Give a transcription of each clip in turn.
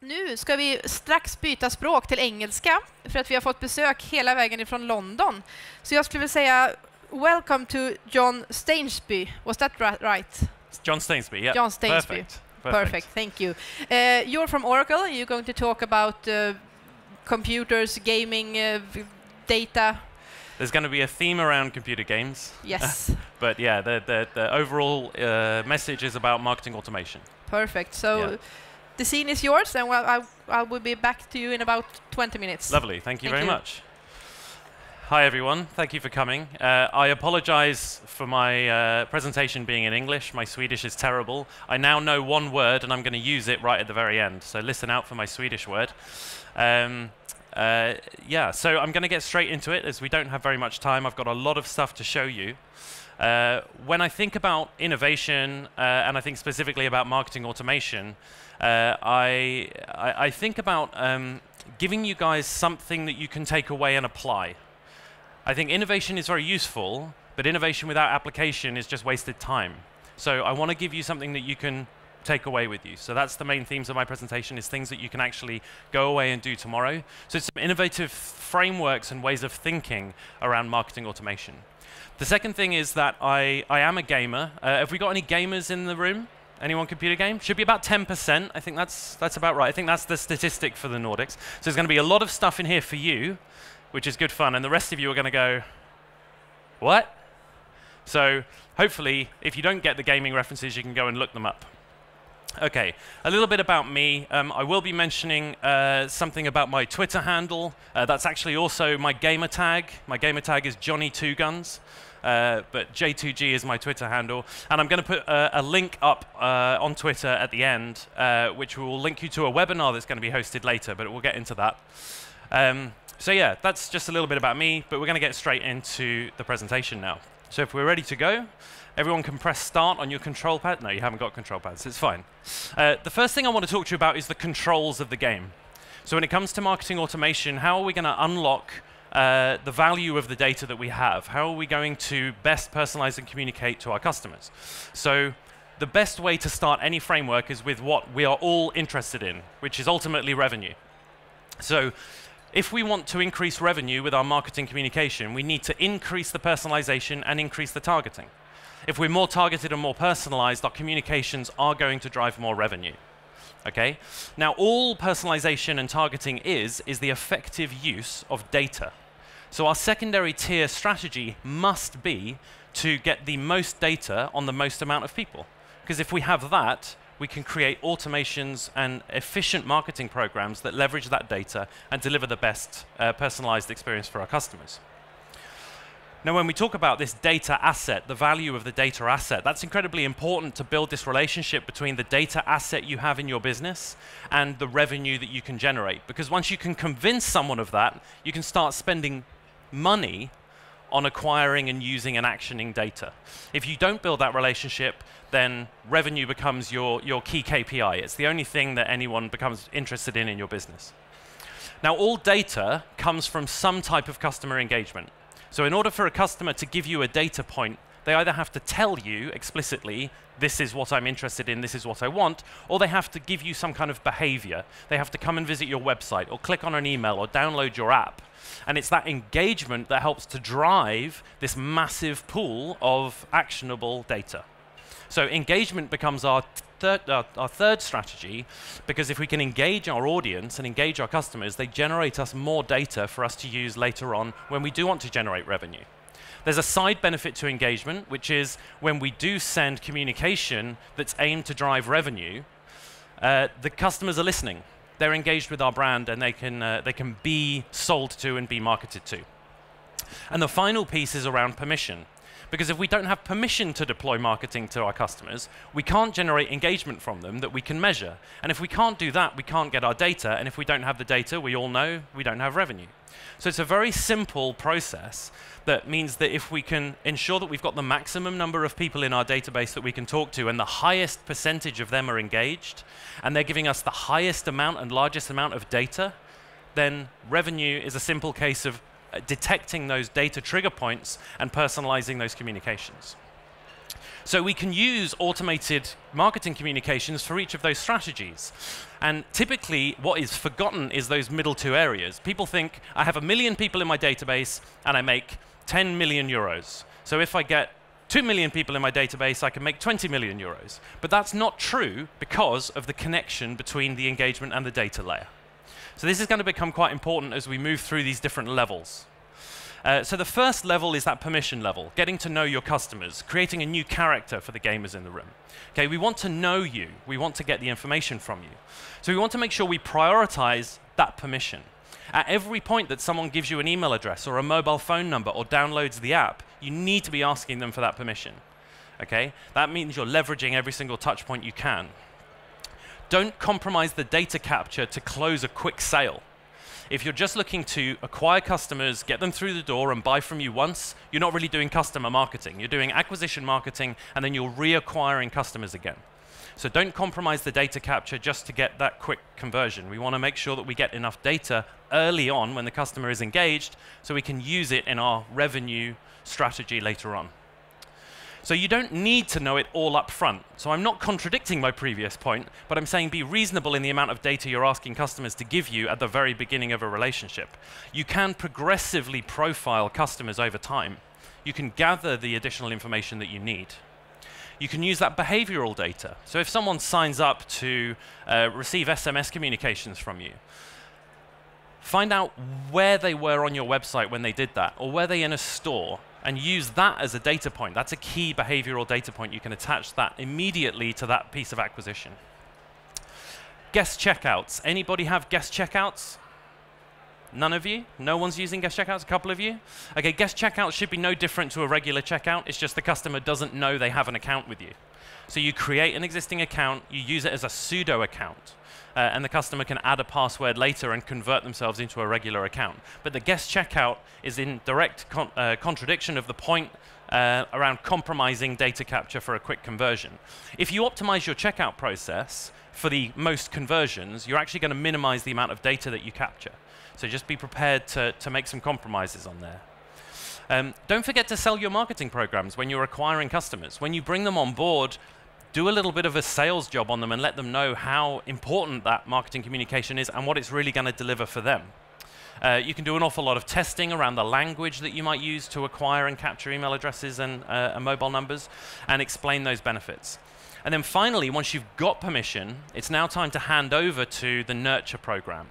Nu ska vi strax byta språk till engelska för att vi har fått besök hela vägen ifrån London. Så jag skulle vilja säga welcome to Jon Stanesby. Was that right? Jon Stanesby, yeah. Jon Stanesby. Perfect. Thank you. You're from Oracle. You're going to talk about computers, gaming, data. There's going to be a theme around computer games. Yes. But yeah, the overall message is about marketing automation. Perfect. So the scene is yours, and I will be back to you in about 20 minutes. Lovely. Thank you very much. Hi, everyone. Thank you for coming. I apologize for my presentation being in English. My Swedish is terrible. I now know one word, and I'm going to use it right at the very end. So listen out for my Swedish word. Yeah, so I'm going to get straight into it, as we don't have very much time. I've got a lot of stuff to show you. When I think about innovation, and I think specifically about marketing automation, I think about giving you guys something that you can take away and apply. I think innovation is very useful, but innovation without application is just wasted time. So I want to give you something that you can take away with you. So that's the main themes of my presentation, is things that you can actually go away and do tomorrow. So it's some innovative frameworks and ways of thinking around marketing automation. The second thing is that I am a gamer. Have we got any gamers in the room? Anyone computer game? Should be about 10%. I think that's about right. I think that's the statistic for the Nordics. So there's going to be a lot of stuff in here for you, which is good fun, and the rest of you are going to go, what? So hopefully, if you don't get the gaming references, you can go and look them up. Okay, a little bit about me. I will be mentioning something about my Twitter handle. That's actually also my gamer tag. My gamer tag is Johnny2Guns, but J2G is my Twitter handle. And I'm going to put a link up on Twitter at the end, which will link you to a webinar that's going to be hosted later, but we'll get into that. So yeah, that's just a little bit about me, but we're going to get straight into the presentation now. So if we're ready to go, everyone can press start on your control pad. No, you haven't got control pads, it's fine. The first thing I want to talk to you about is the controls of the game. So when it comes to marketing automation, how are we going to unlock the value of the data that we have? How are we going to best personalize and communicate to our customers? So the best way to start any framework is with what we are all interested in, which is ultimately revenue. So if we want to increase revenue with our marketing communication, we need to increase the personalization and increase the targeting. If we're more targeted and more personalized, our communications are going to drive more revenue. Okay? Now, all personalization and targeting is the effective use of data. So our secondary tier strategy must be to get the most data on the most amount of people. Because if we have that, we can create automations and efficient marketing programs that leverage that data and deliver the best personalized experience for our customers. Now, when we talk about this data asset, the value of the data asset, that's incredibly important to build this relationship between the data asset you have in your business and the revenue that you can generate. Because once you can convince someone of that, you can start spending money on acquiring and using and actioning data. If you don't build that relationship, then revenue becomes your key KPI. It's the only thing that anyone becomes interested in your business. Now, all data comes from some type of customer engagement. So in order for a customer to give you a data point, they either have to tell you explicitly, this is what I'm interested in, this is what I want, or they have to give you some kind of behavior. They have to come and visit your website, or click on an email, or download your app. And it's that engagement that helps to drive this massive pool of actionable data. So engagement becomes our third strategy, because if we can engage our audience and engage our customers, they generate us more data for us to use later on when we do want to generate revenue. There's a side benefit to engagement, which is when we do send communication that's aimed to drive revenue, the customers are listening. They're engaged with our brand, and they can be sold to and be marketed to. And the final piece is around permission. Because if we don't have permission to deploy marketing to our customers, we can't generate engagement from them that we can measure. And if we can't do that, we can't get our data. And if we don't have the data, we all know we don't have revenue. So it's a very simple process that means that if we can ensure that we've got the maximum number of people in our database that we can talk to, and the highest percentage of them are engaged, and they're giving us the highest amount and largest amount of data, then revenue is a simple case of detecting those data trigger points and personalizing those communications. So we can use automated marketing communications for each of those strategies. And typically, what is forgotten is those middle two areas. People think, I have 1 million people in my database, and I make 10 million euros. So if I get 2 million people in my database, I can make 20 million euros. But that's not true because of the connection between the engagement and the data layer. So this is going to become quite important as we move through these different levels. So the first level is that permission level, getting to know your customers, creating a new character for the gamers in the room. Okay, we want to know you. We want to get the information from you. So we want to make sure we prioritize that permission. At every point that someone gives you an email address or a mobile phone number or downloads the app, you need to be asking them for that permission. Okay? That means you're leveraging every single touch point you can. Don't compromise the data capture to close a quick sale. If you're just looking to acquire customers, get them through the door and buy from you once, you're not really doing customer marketing. You're doing acquisition marketing, and then you're reacquiring customers again. So don't compromise the data capture just to get that quick conversion. We want to make sure that we get enough data early on when the customer is engaged so we can use it in our revenue strategy later on. So you don't need to know it all up front. So I'm not contradicting my previous point, but I'm saying be reasonable in the amount of data you're asking customers to give you at the very beginning of a relationship. You can progressively profile customers over time. You can gather the additional information that you need. You can use that behavioral data. So if someone signs up to receive SMS communications from you, find out where they were on your website when they did that, or were they in a store, and use that as a data point. That's a key behavioral data point. You can attach that immediately to that piece of acquisition. Guest checkouts. Anybody have guest checkouts? None of you? No one's using guest checkouts? A couple of you? Okay, guest checkouts should be no different to a regular checkout. It's just the customer doesn't know they have an account with you. So you create an existing account, you use it as a pseudo account. And the customer can add a password later and convert themselves into a regular account. But the guest checkout is in direct contradiction of the point around compromising data capture for a quick conversion. If you optimize your checkout process for the most conversions, you're actually going to minimize the amount of data that you capture. So just be prepared to make some compromises on there. Don't forget to sell your marketing programs when you're acquiring customers. When you bring them on board, do a little bit of a sales job on them and let them know how important that marketing communication is and what it's really going to deliver for them. You can do an awful lot of testing around the language that you might use to acquire and capture email addresses and mobile numbers and explain those benefits. And then finally, once you've got permission, it's now time to hand over to the nurture program.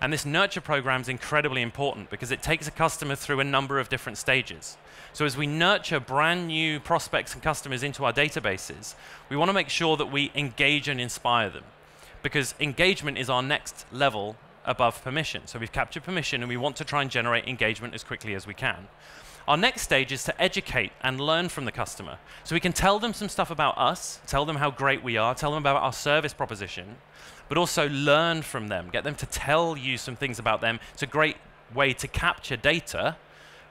And this nurture program is incredibly important because it takes a customer through a number of different stages. So as we nurture brand new prospects and customers into our databases, we want to make sure that we engage and inspire them, because engagement is our next level above permission. So we've captured permission and we want to try and generate engagement as quickly as we can. Our next stage is to educate and learn from the customer. So we can tell them some stuff about us, tell them how great we are, tell them about our service proposition, but also learn from them, get them to tell you some things about them. It's a great way to capture data,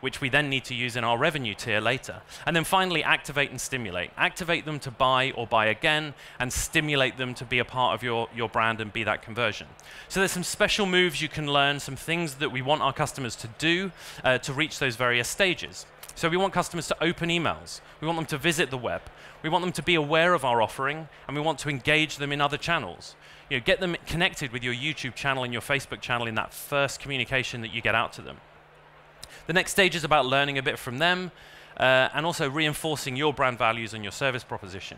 which we then need to use in our revenue tier later. And then finally, activate and stimulate. Activate them to buy or buy again, and stimulate them to be a part of your brand and be that conversion. So there's some special moves you can learn, some things that we want our customers to do to reach those various stages. So we want customers to open emails. We want them to visit the web. We want them to be aware of our offering, and we want to engage them in other channels. You know, get them connected with your YouTube channel and your Facebook channel in that first communication that you get out to them. The next stage is about learning a bit from them and also reinforcing your brand values and your service proposition.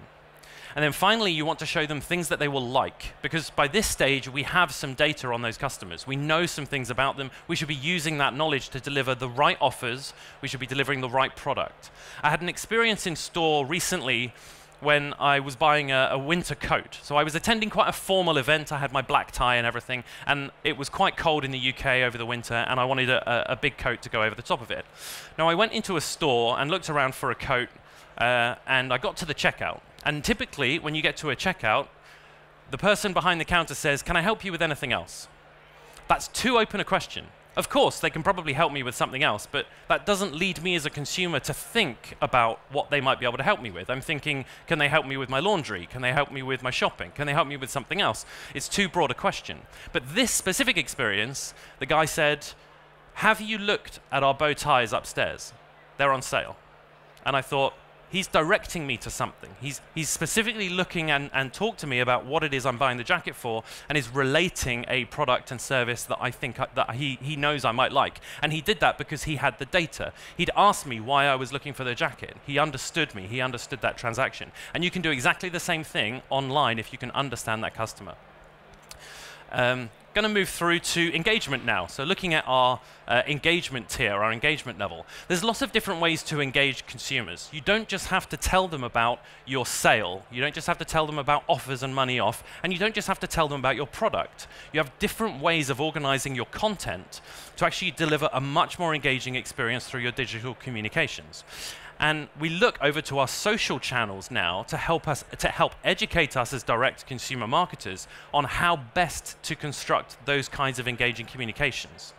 And then finally, you want to show them things that they will like, because by this stage, we have some data on those customers. We know some things about them. We should be using that knowledge to deliver the right offers. We should be delivering the right product. I had an experience in store recently when I was buying a winter coat. So I was attending quite a formal event. I had my black tie and everything, and it was quite cold in the UK over the winter, and I wanted a big coat to go over the top of it. Now I went into a store and looked around for a coat, and I got to the checkout. And typically, when you get to a checkout, the person behind the counter says, "Can I help you with anything else?" That's too open a question. Of course, they can probably help me with something else, but that doesn't lead me as a consumer to think about what they might be able to help me with. I'm thinking, can they help me with my laundry? Can they help me with my shopping? Can they help me with something else? It's too broad a question. But this specific experience, the guy said, "Have you looked at our bow ties upstairs? They're on sale." And I thought, he's directing me to something. He's specifically looking and talk to me about what it is I'm buying the jacket for, and is relating a product and service that I think that he knows I might like. And he did that because he had the data. He'd asked me why I was looking for the jacket. He understood me. He understood that transaction. And you can do exactly the same thing online if you can understand that customer. Going to move through to engagement now. So looking at our engagement tier, our engagement level. There's lots of different ways to engage consumers. You don't just have to tell them about your sale. You don't just have to tell them about offers and money off. And you don't just have to tell them about your product. You have different ways of organizing your content to actually deliver a much more engaging experience through your digital communications. And we look over to our social channels now to help educate us as direct consumer marketers on how best to construct those kinds of engaging communications.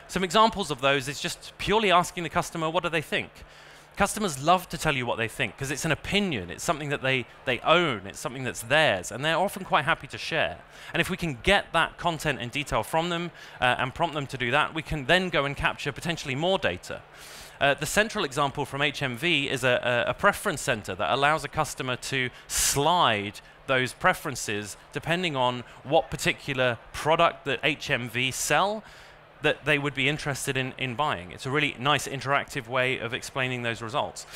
Some examples of those is just purely asking the customer, what do they think? Customers love to tell you what they think because it's an opinion, it's something that they own, it's something that's theirs, and they're often quite happy to share. And if we can get that content in detail from them and prompt them to do that, we can then go and capture potentially more data. The central example from HMV is a preference center that allows a customer to slide those preferences depending on what particular product that HMV sell that they would be interested in buying. It's a really nice interactive way of explaining those results.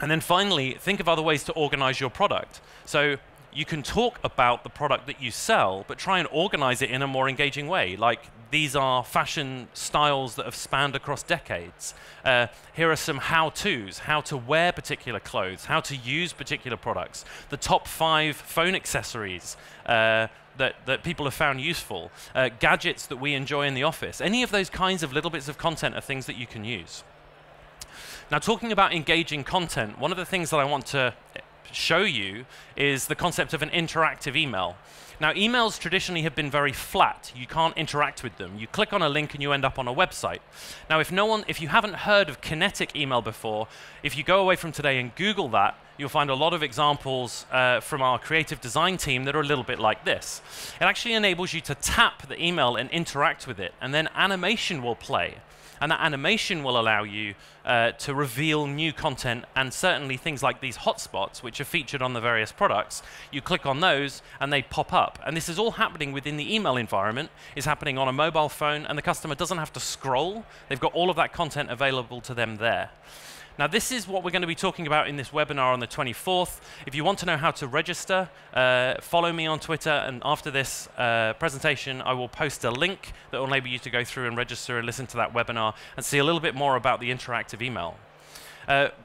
And then finally, think of other ways to organize your product. So you can talk about the product that you sell, but try and organize it in a more engaging way. Like, these are fashion styles that have spanned across decades. Here are some how-tos, how to wear particular clothes, how to use particular products, the top 5 phone accessories that people have found useful, gadgets that we enjoy in the office. Any of those kinds of little bits of content are things that you can use. Now, talking about engaging content, one of the things that I want to show you is the concept of an interactive email. Now, emails traditionally have been very flat. You can't interact with them. You click on a link and you end up on a website. Now, if you haven't heard of kinetic email before, if you go away from today and Google that, you'll find a lot of examples from our creative design team that are a little bit like this. It actually enables you to tap the email and interact with it, and then animation will play. And that animation will allow you to reveal new content, and certainly things like these hotspots, which are featured on the various products. You click on those and they pop up. And this is all happening within the email environment. It's happening on a mobile phone, and the customer doesn't have to scroll. They've got all of that content available to them there. Now, this is what we're going to be talking about in this webinar on the 24th. If you want to know how to register, follow me on Twitter, and after this presentation, I will post a link that will enable you to go through and register and listen to that webinar and see a little bit more about the interactive email.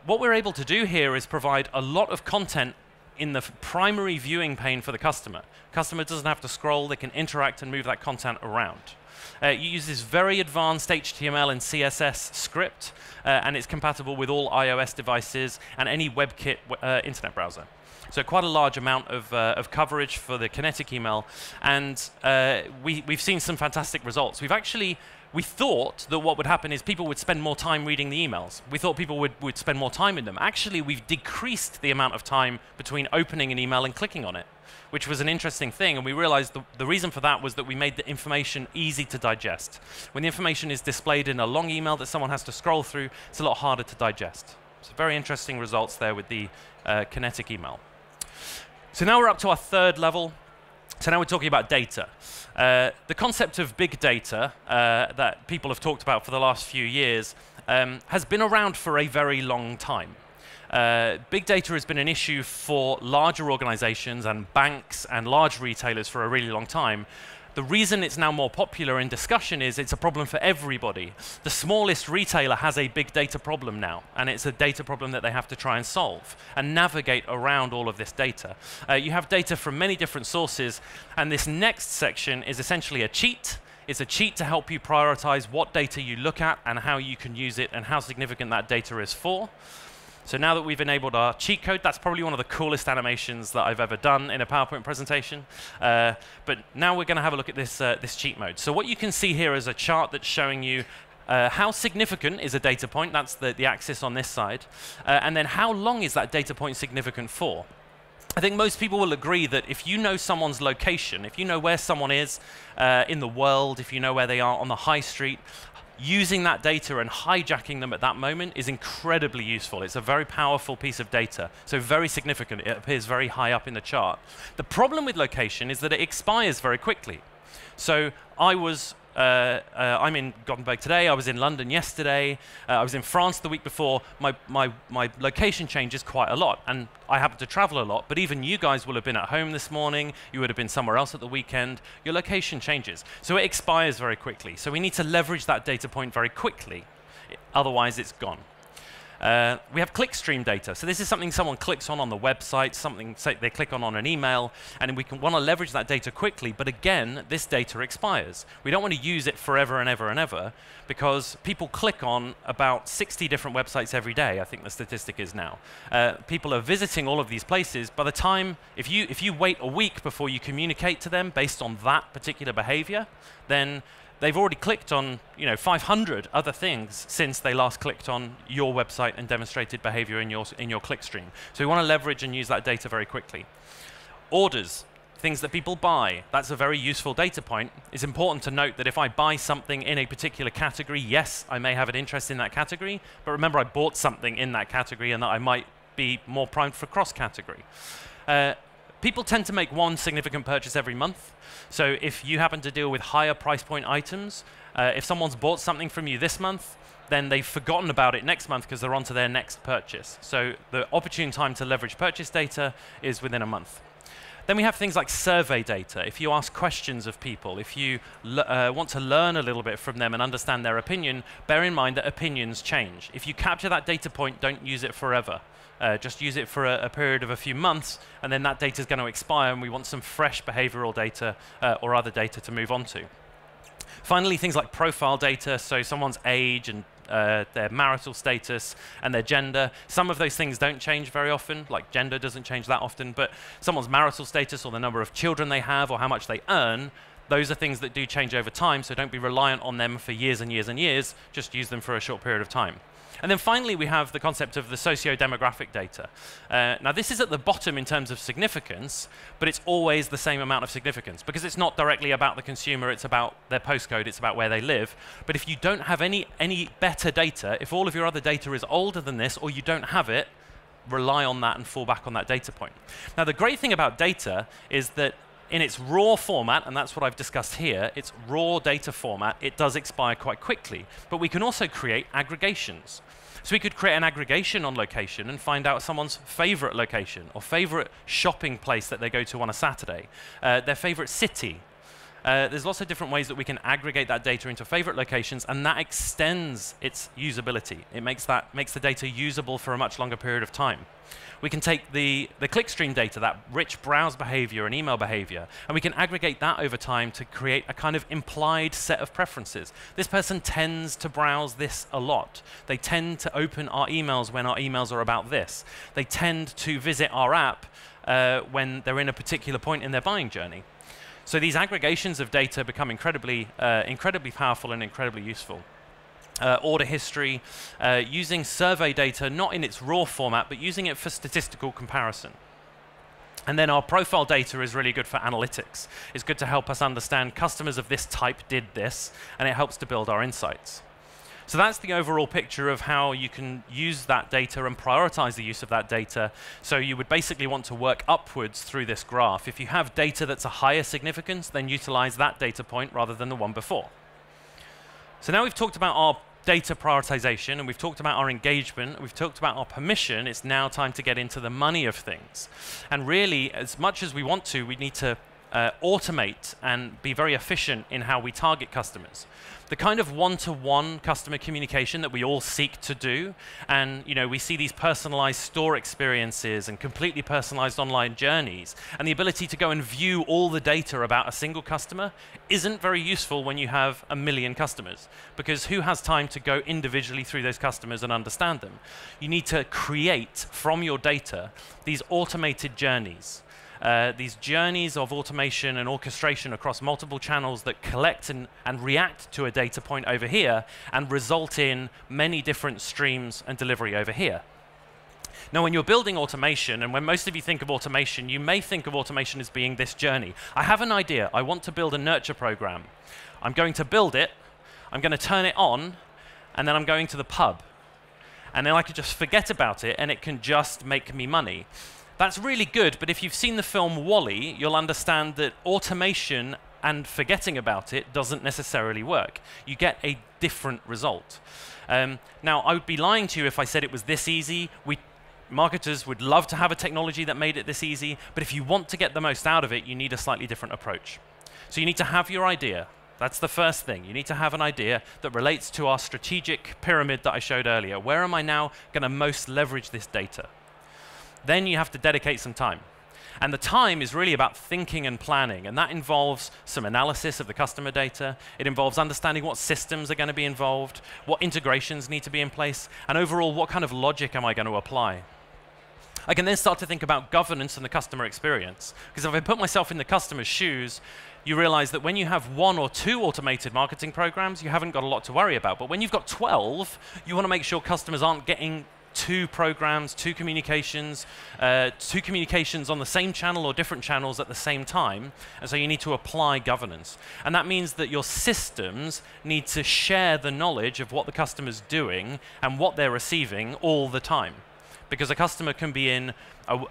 What we're able to do here is provide a lot of content in the primary viewing pane for the customer. Customer doesn't have to scroll. They can interact and move that content around. You use this very advanced HTML and CSS script, and it's compatible with all iOS devices and any WebKit internet browser. So quite a large amount of coverage for the kinetic email, and we've seen some fantastic results. We thought that what would happen is people would spend more time reading the emails. We thought people would spend more time in them. Actually, we've decreased the amount of time between opening an email and clicking on it, which was an interesting thing, and we realized the reason for that was that we made the information easy to digest. When the information is displayed in a long email that someone has to scroll through, it's a lot harder to digest. So very interesting results there with the kinetic email. So now we're up to our third level. So now we're talking about data. The concept of big data that people have talked about for the last few years has been around for a very long time. Big data has been an issue for larger organizations and banks and large retailers for a really long time. The reason it's now more popular in discussion is it's a problem for everybody. The smallest retailer has a big data problem now, and it's a data problem that they have to try and solve and navigate around all of this data. You have data from many different sources, and this next section is essentially a cheat. It's a cheat to help you prioritize what data you look at and how you can use it and how significant that data is for. So now that we've enabled our cheat code, that's probably one of the coolest animations that I've ever done in a PowerPoint presentation. But now we're going to have a look at this cheat mode. So what you can see here is a chart that's showing you how significant is a data point. That's the axis on this side. And then how long is that data point significant for? I think most people will agree that if you know someone's location, if you know where someone is in the world, if you know where they are on the high street, using that data and hijacking them at that moment is incredibly useful. It's a very powerful piece of data, so very significant. It appears very high up in the chart. The problem with location is that it expires very quickly. So I'm in Gothenburg today, I was in London yesterday, I was in France the week before. My location changes quite a lot, and I happen to travel a lot, but even you guys will have been at home this morning, you would have been somewhere else at the weekend, your location changes. So it expires very quickly. So we need to leverage that data point very quickly, otherwise it's gone. We have clickstream data. So this is something someone clicks on the website, something say they click on an email, and we want to leverage that data quickly. But again, this data expires. We don't want to use it forever and ever and ever, because people click on about 60 different websites every day, I think the statistic is now. People are visiting all of these places. By the time, if you wait a week before you communicate to them based on that particular behavior, then they've already clicked on 500 other things since they last clicked on your website and demonstrated behavior in your clickstream. So we want to leverage and use that data very quickly. Orders, things that people buy, that's a very useful data point. It's important to note that if I buy something in a particular category, yes, I may have an interest in that category, but remember I bought something in that category and that I might be more primed for cross-category. People tend to make one significant purchase every month. So if you happen to deal with higher price point items, if someone's bought something from you this month, then they've forgotten about it next month because they're on to their next purchase. So the opportune time to leverage purchase data is within a month. Then we have things like survey data. If you ask questions of people, if you want to learn a little bit from them and understand their opinion, bear in mind that opinions change. If you capture that data point, don't use it forever. Just use it for a period of a few months, and then that data is going to expire, and we want some fresh behavioral data or other data to move on to. Finally, things like profile data, so someone's age and their marital status and their gender. Some of those things don't change very often, like gender doesn't change that often, but someone's marital status or the number of children they have or how much they earn, those are things that do change over time, so don't be reliant on them for years and years and years, just use them for a short period of time. And then finally, we have the concept of the socio-demographic data. Now, this is at the bottom in terms of significance, but it's always the same amount of significance because it's not directly about the consumer, it's about their postcode, it's about where they live. But if you don't have any better data, if all of your other data is older than this or you don't have it, rely on that and fall back on that data point. Now, the great thing about data is that in its raw format, and that's what I've discussed here, its raw data format, it does expire quite quickly. But we can also create aggregations. So we could create an aggregation on location and find out someone's favorite location or favorite shopping place that they go to on a Saturday, their favorite city. There's lots of different ways that we can aggregate that data into favorite locations, and that extends its usability. It makes the data usable for a much longer period of time. We can take the clickstream data, that rich browse behavior and email behavior, and we can aggregate that over time to create a kind of implied set of preferences. This person tends to browse this a lot. They tend to open our emails when our emails are about this. They tend to visit our app when they're in a particular point in their buying journey. So these aggregations of data become incredibly powerful and incredibly useful. Order history, using survey data, not in its raw format, but using it for statistical comparison. And then our profile data is really good for analytics. It's good to help us understand customers of this type did this, and it helps to build our insights. So that's the overall picture of how you can use that data and prioritize the use of that data. So you would basically want to work upwards through this graph. If you have data that's a higher significance, then utilize that data point rather than the one before. So now we've talked about our data prioritization, and we've talked about our engagement, and we've talked about our permission. It's now time to get into the money of things. And really, as much as we want to, we need to automate and be very efficient in how we target customers. The kind of one-to-one customer communication that we all seek to do, and we see these personalized store experiences and completely personalized online journeys, and the ability to go and view all the data about a single customer isn't very useful when you have 1 million customers, because who has time to go individually through those customers and understand them? You need to create from your data these automated journeys. These journeys of automation and orchestration across multiple channels that collect and react to a data point over here and result in many different streams and delivery over here. Now, when you're building automation, and when most of you think of automation, you may think of automation as being this journey. I have an idea. I want to build a nurture program. I'm going to build it. I'm going to turn it on, and then I'm going to the pub. And then I could just forget about it, and it can just make me money. That's really good, but if you've seen the film Wall-E, you'll understand that automation and forgetting about it doesn't necessarily work. You get a different result. Now, I would be lying to you if I said it was this easy. Marketers would love to have a technology that made it this easy, but if you want to get the most out of it, you need a slightly different approach. So you need to have your idea. That's the first thing. You need to have an idea that relates to our strategic pyramid that I showed earlier. Where am I now going to most leverage this data? Then you have to dedicate some time. And the time is really about thinking and planning, and that involves some analysis of the customer data. It involves understanding what systems are going to be involved, what integrations need to be in place, and overall, what kind of logic am I going to apply? I can then start to think about governance and the customer experience. Because if I put myself in the customer's shoes, you realize that when you have 1 or 2 automated marketing programs, you haven't got a lot to worry about. But when you've got 12, you want to make sure customers aren't getting 2 programs, 2 communications on the same channel or different channels at the same time. And so you need to apply governance. And that means that your systems need to share the knowledge of what the customer's doing and what they're receiving all the time. Because a customer can be in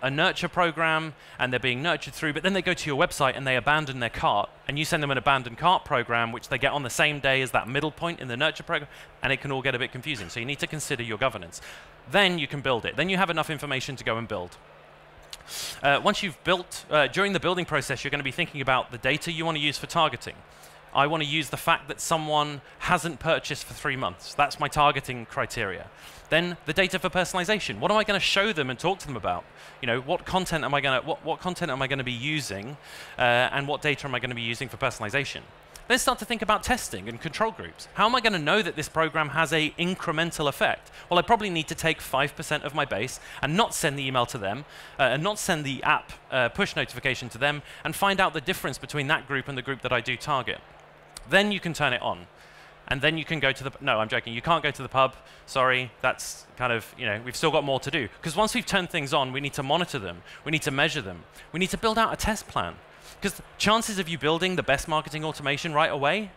a nurture program and they're being nurtured through, but then they go to your website and they abandon their cart, and you send them an abandoned cart program, which they get on the same day as that middle point in the nurture program, and it can all get a bit confusing. So you need to consider your governance. Then you can build it. Then you have enough information to go and build. Once you've built, during the building process, you're going to be thinking about the data you want to use for targeting. I want to use the fact that someone hasn't purchased for 3 months. That's my targeting criteria. Then the data for personalization. What am I going to show them and talk to them about? You know, what content am I going to what content am I going to be using, and what data am I going to be using for personalization? Then start to think about testing and control groups. How am I going to know that this program has an incremental effect? Well, I probably need to take 5% of my base and not send the email to them, and not send the app push notification to them, and find out the difference between that group and the group that I do target. Then you can turn it on. And then you can go to the... No, I'm joking. You can't go to the pub. Sorry. That's kind of, you know, we've still got more to do. Because once we've turned things on, we need to monitor them. We need to measure them. We need to build out a test plan. Because chances of you building the best marketing automation right away,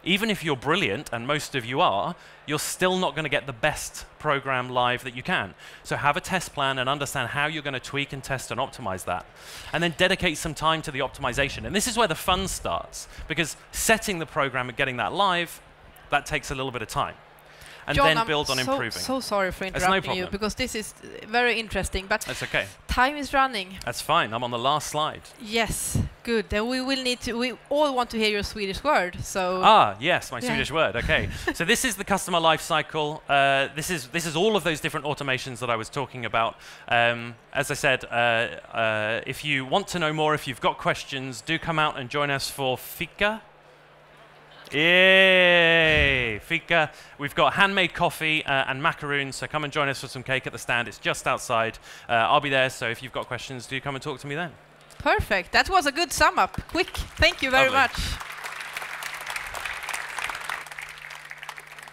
even if you're brilliant, and most of you are, you're still not going to get the best program live that you can. So have a test plan and understand how you're going to tweak and test and optimize that. And then dedicate some time to the optimization. And this is where the fun starts. Because setting the program and getting that live, that takes a little bit of time. And Jon, then build on improving. So sorry for interrupting you, because this is very interesting. But that's okay. Time is running. That's fine. I'm on the last slide. Yes, good. Then we will need to. We all want to hear your Swedish word. So. Yes, my Swedish word. Okay. So this is the customer life cycle. This is all of those different automations that I was talking about. As I said, if you want to know more, if you've got questions, do come out and join us for Fika. Yay! Fika. We've got handmade coffee and macaroons, so come and join us for some cake at the stand. It's just outside. I'll be there, so if you've got questions, do come and talk to me then. Perfect. That was a good sum up. Quick. Thank you very much.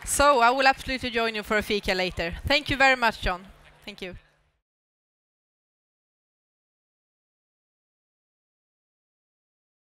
So I will absolutely join you for a fika later. Thank you very much, Jon. Thank you.